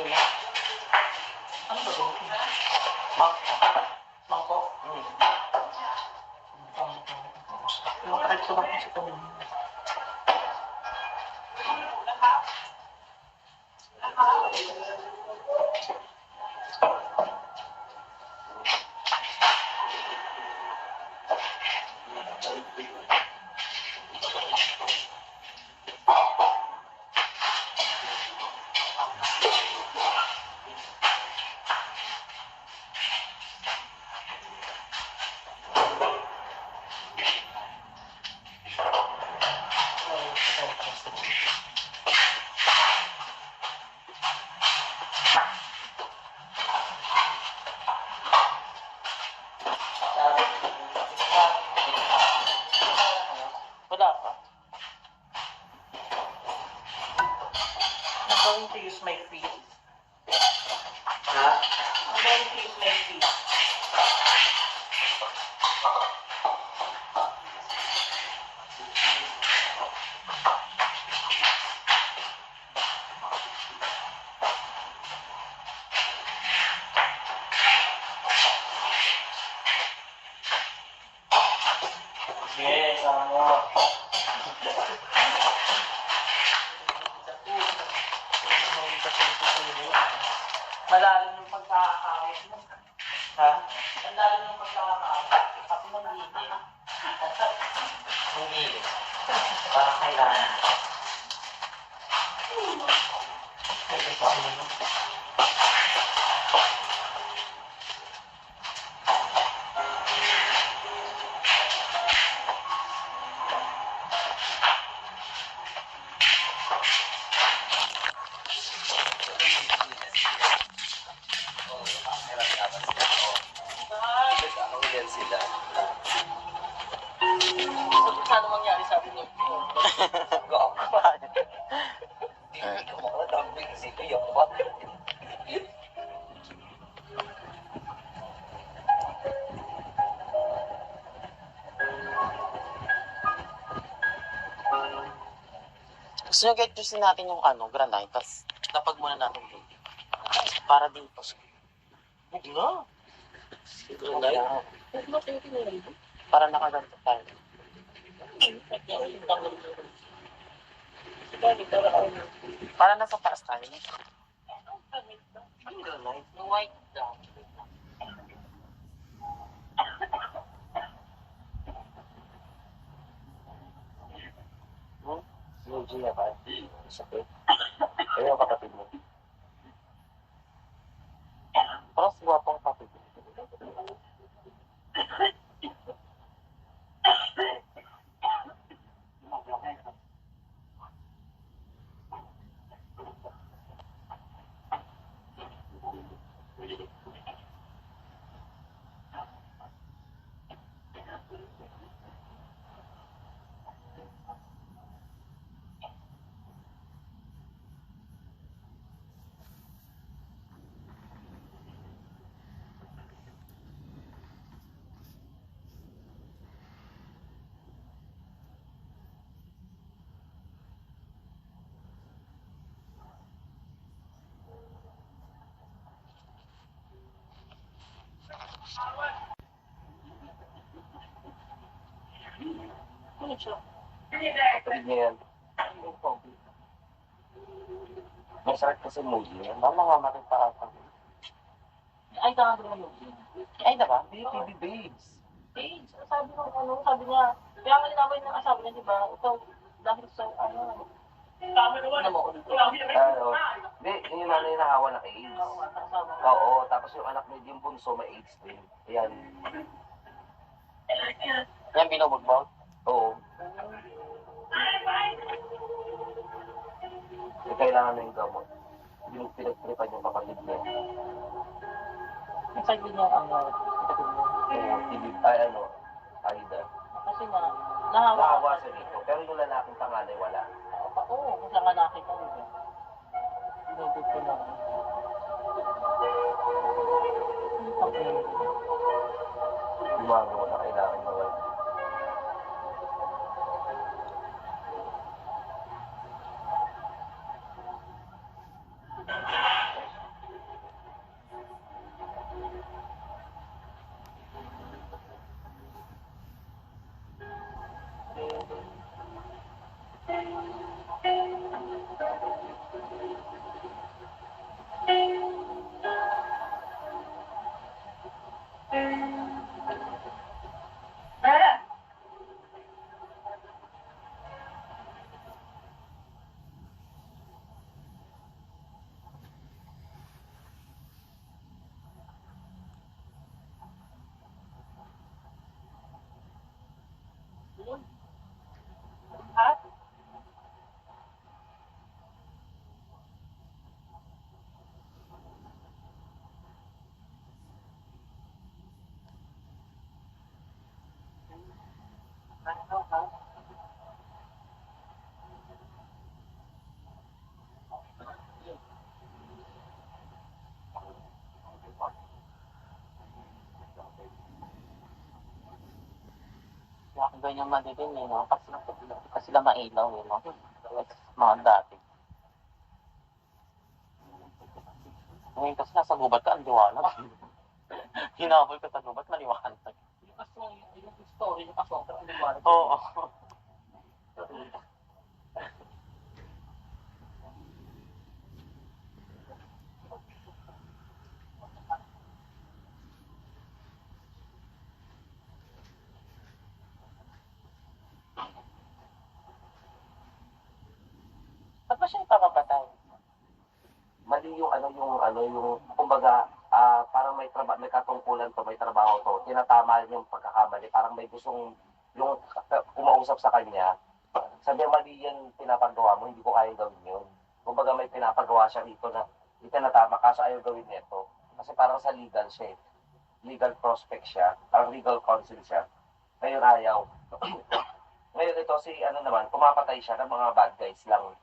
kanina. Ano ba ito? Mangko. Mangko? Yung kahit ito ba kasi ito? Wala pa. I'm going to use my feet. Ha? I'm going to use my feet. Yes, ano. Malalim yung pagkakakawit mo. Ha? Malalim yung pagkakakawit. Ako manggigil. Hindi. Parang kailangan. Ito pa ano. Sila. Sana mangyari sa atin yun. Hindi ko makatambing kasi kayo ba? Gusto nyo kahit juice natin yung ano, granite, tapos lapag muna natin dito. Para dito. Huwag na. Para nakaganto tayo. Para nasa taas tayo. Yung white daw. Yung Gina ba? Sakit. Ayun ang kapatid mo. Parang suwapang kapit. Ano siya? Kapatid niya yan. Masakit kasi mo yun. Mama nga makita ka. Ay, tanga ko naman. Ay, diba? BTV babes. Eh, sabi ng ano, sabi niya, kaya nga linawin ng asawa niya, di ba? Ito, dahil sa ano, ano mo, Ano? Hindi, yung nanay nahawa ng AIDS. asawa. Oo, tapos yung anak niya, yung bunso, may AIDS din. Ayan. Yan, binubog mo? Oo. May kailangan na yung gamot. Pinagtripan yung kapatid niya. Ang sabi niya, ano, kapatid mo. Ay, ano, Aida. Kasi nga, nahawa. Nakawa siya dito. Pero yung lalaking panganay, wala. Oo, kung saan nga nakita ko. Binubog ko lang. Gumagawa na kailangan mo. ganyan madilim eh, no? Kasi sila mailaw eh, no? Mga dati. Ngayon kasi nasa gubat ka, ang liwanag. Hinabol ka sa gubat, maliwanag. Yung aswang, yung story, yung aswang, pero ang liwanag. Oo. Ba't ba siya ipapapatay? Mali yung kumbaga, parang may katungkulan to, may trabaho to, tinatama yung pagkakamali, parang may gustong, yung kumausap sa kanya, sabi mali yan pinapagawa mo, hindi ko kayang gawin yun. Kumbaga may pinapagawa siya rito na hindi ka natama, kaso ayaw gawin nito. Kasi parang sa legal siya, legal prospect siya, parang legal counsel siya. Ngayon ayaw. Ngayon ito si naman, pumapatay siya ng mga bad guys lang.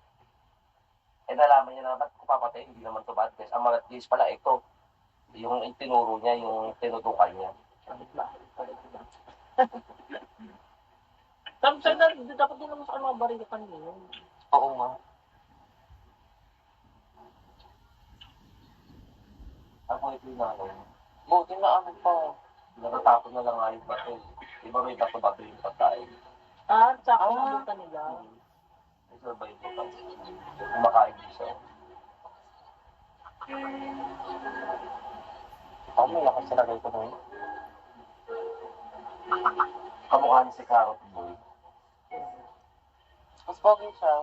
Eh nalaman niya na, ba't ko papatay? Hindi naman to bad guys. Ang mga guys pala, ito. Yung tinuro niya, yung tinutukan niya. Tapos dapat din naman sa mga barikan yun. Oo nga. Ako ito yung Buti na ano pa. natatapon na lang nga yung bato. Di ba may bato-bato yung pagkain? Tsaka nabutan nila. May survive mo pa. Kumakain din siya. Ako may lakas sa lagay ko na yun. Kamukha niya si Carrot Boy. Mas pogi siya.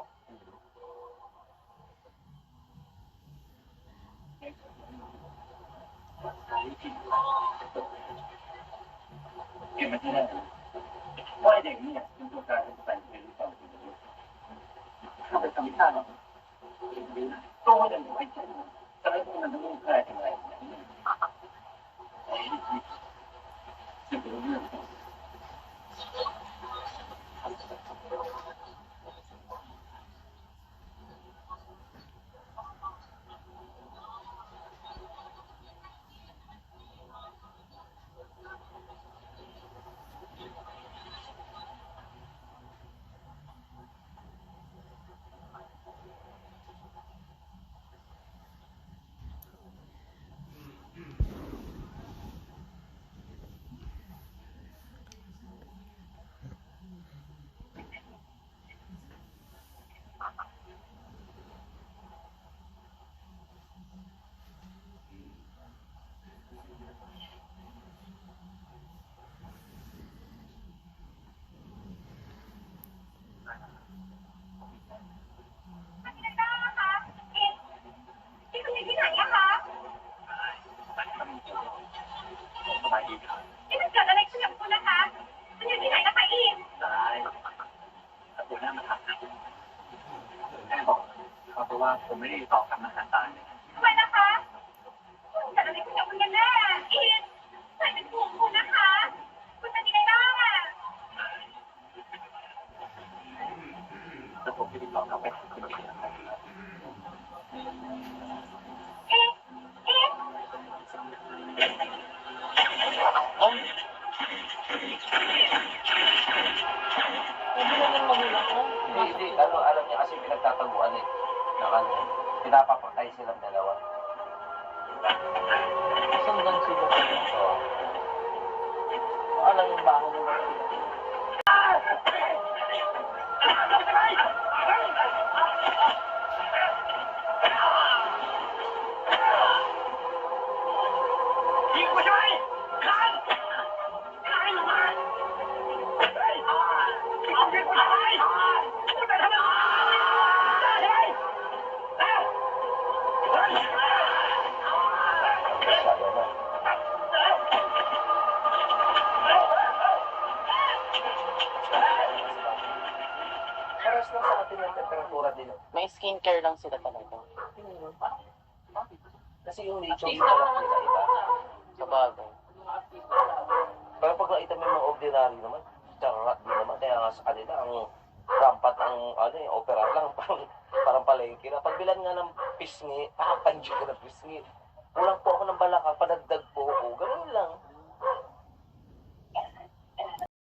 ผมไม่ได้ตอบคำอาหารตาย ทำไมนะคะเกิดอะไรขึ้นกับคุณกันแน่อินใส่เป็นห่วงคุณนะคะ คุณเป็นยังไงบ้างอ่ะ แต่ผมไม่ได้ตอบเขาไปทำคนเดียว อินอิน Ay, Pwede naman magulang ko. Hindi, alam niya kasi pinagtataguan eh. Pinapapatay silang dalawa. Sundan sila. So, Alam yung baho nila. masyado na. Paras lang sa atin yung temperatura din. may skincare lang sila talaga. Kasi yung nature nila iba. Sa bagay. Pero pag nakita mo yung mga ordinary naman, charat din naman. Kaya nga sa kanila, ang rampat ang opera lang, parang palengke na. Pagbilan nga ng pisngi, panjo ko ng pisngi. Kulang po ako ng balakang, padagdag po ako. Ganun lang.